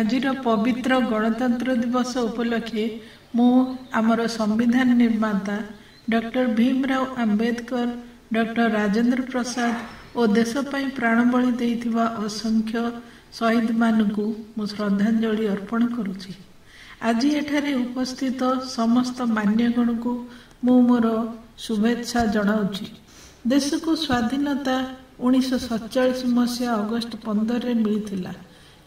आजिर पवित्र गणतंत्र दिवस उपलक्षे मु आमर संविधान निर्माता डॉक्टर भीमराव अंबेडकर, डॉक्टर राजेंद्र प्रसाद और देश पई प्राणबलि देइथिबा असंख्य शहीद मानकु मु श्रद्धांजलि अर्पण करुछि। आज एठारे उपस्थित समस्त मान्यगण को मु मोर शुभेच्छा जनाउछि। देश को स्वाधीनता 1947 मसीहा अगस्ट 15 रे मिलिथिला,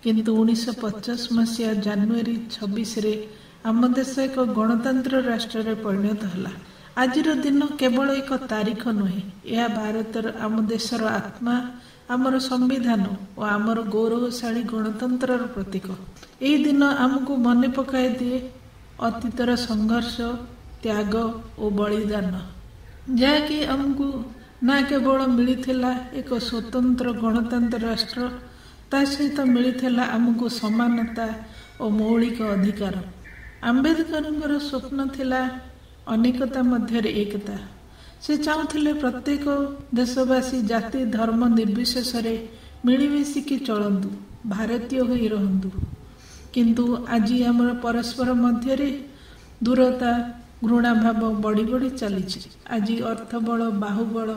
किंतु 1950 मसीहा जनवरी 26 रे आम देश एक गणतंत्र राष्ट्र रे परिणत होला। आजिर दिन केवल एक तारीख नुहे, यह भारतर आम देशर आत्मा, आमर संविधान और आमर गौरवशाली गणतंत्र प्रतीक। यही दिन आमको मन पकाई दिए अतीतर संघर्ष, त्याग और बलिदान, जहाँकि आमको ना केवल मिलिथिला एक स्वतंत्र गणतंत्र राष्ट्र, ता सहित मिलिथिला आमको समानता और मौलिक अधिकार। आंबेडकर स्वप्न थिला अनेकता मध्य एकता। से चाहूले प्रत्येक देशवासी जाति धर्म निर्विशेष मिलमिशिकी चलतु, भारतीय हो रहतु। किंतु आज आम परस्पर मध्य दूरता घृणा भाव बढ़ी बढ़ी चली। आज अर्थबल बाहुबल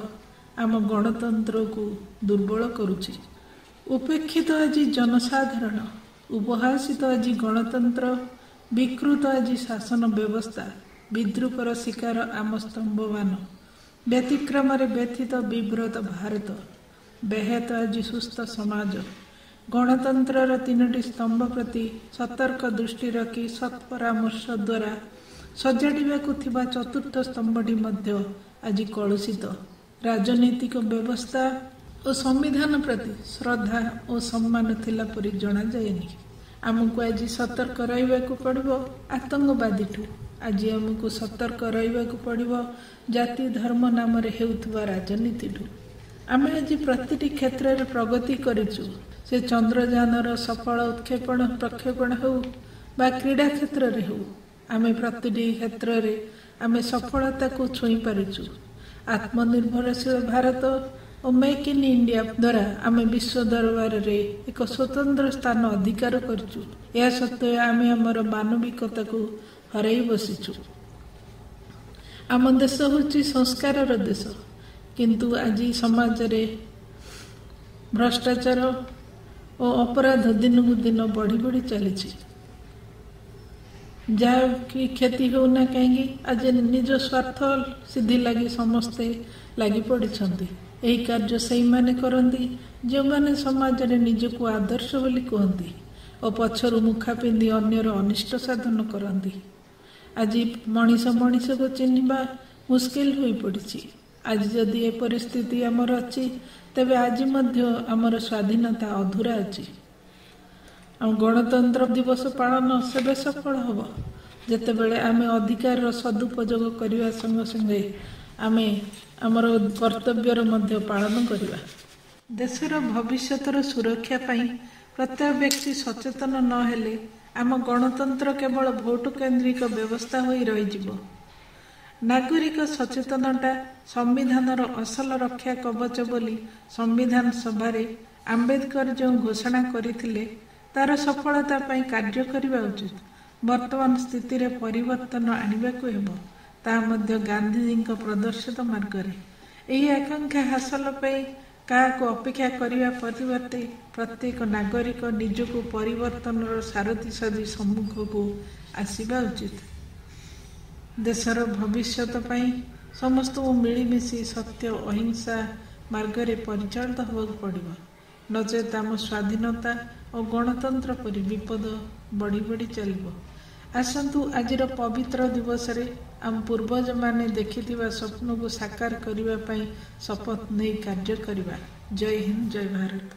आम गणतंत्र को दुर्बल करुछि। उपेक्षित आज जनसाधारण, उपहासित आज गणतंत्र, विकृत आज शासन व्यवस्था, विद्रूपर शिकार आम स्तंभवान, व्यतिक्रम व्यथित विव्रत भारत, बेहत आज सुस्थ समाज। गणतंत्र तीनोटी स्तंभ प्रति सतर्क दृष्टि रखी सत्परामर्श द्वारा सजाड़िबाकु थिबा चतुर्थ स्तंभटी मध्य आज कलुषित। राजनैतिक व्यवस्था और संविधान प्रति श्रद्धा और सम्मान थिला परि जणा जाएनी। आमको आज सतर्क रहिबाकु पड़िबो आतंकवादी ठू। आज आमको सतर्क रहिबाकु पड़िबो जाति धर्म नाम रे हेउथबा राजनीति ठू। आमे आज प्रतिटी क्षेत्र रे प्रगति करिछु। से चंद्रयानर सफल उत्क्षेपण प्रक्षेपण हो बा क्रीडा क्षेत्र रे हो, आमे प्रतिटी क्षेत्र रे आमे सफलता को छुई पारिछु। आत्मनिर्भरशील भारत और मेक इन इंडिया द्वारा आमे विश्व दरबार रे एक स्वतंत्र स्थान अधिकार करछु। या सत्वे आमे हमर मानविकता को हराई बसिछु। आम देश होची संस्कार देश, किंतु आज समाज रे भ्रष्टाचार और अपराध दिन को दिन बढ़ी बढ़ी चली। जहाँ की क्षति होना कहीं आज निज स्वार्थ सिद्धि लगी समस्ते लगी पड़ी। यही कार्य से माने करती जो माने समाज रे निजको आदर्श बोली कहती और पछरु मुखा पिंधि अन्यर अनिष्ट साधन करती। आज मनीष मनीष को चिन्हवा मुस्किल हो पड़ी। आज जदि ए परिस्थिति आमर अच्छी, तेबे आज मध्य आमर स्वाधीनता अधूरा अच्छी। गणतंत्र दिवस पालन सेबे सफल हम जेतेबेले आमे अधिकार सदुपयोग करने संगे संगे आमे आमर कर्तव्यर मध्य पालन करवा। देशर भविष्यतर सुरक्षा पाई प्रत्येक व्यक्ति सचेतन न हेले आम गणतंत्र केवल भोट केन्द्रिक व्यवस्था होई रही जिवो। नागरिक सचेतनता संविधानर असल रक्षा कवच बोली संविधान सभा आंबेडकर जो घोषणा करथिले तार सफलता पाई कार्य करबा उचित। वर्तमान स्थिति रे परिवर्तन आनिबाकु हेबो, ता मध्य गांधीजी प्रदर्शित मार्ग रे। एही आकांक्षा हासिल पाई काको अपेक्षा करबा परिवर्ते प्रत्येक नागरिक निजको परिवर्तनर सारथी साजी सम्मुख को आसीबा उचित। देशर भविष्यत पाई समस्त मिलिमिशि सत्य अहिंसा मार्ग रे परिचालित होबाक पड़िबो, नचेत आम स्वाधीनता और गणतंत्र परि विपद बढ़ी बढ़ी चलिबो। आसंतु आजिर पवित्र दिवस रे आम पूर्वज माने देखिथिबा स्वप्न को साकार करिबा पई शपथ नै कार्य करिबा। जय हिंद, जय भारत।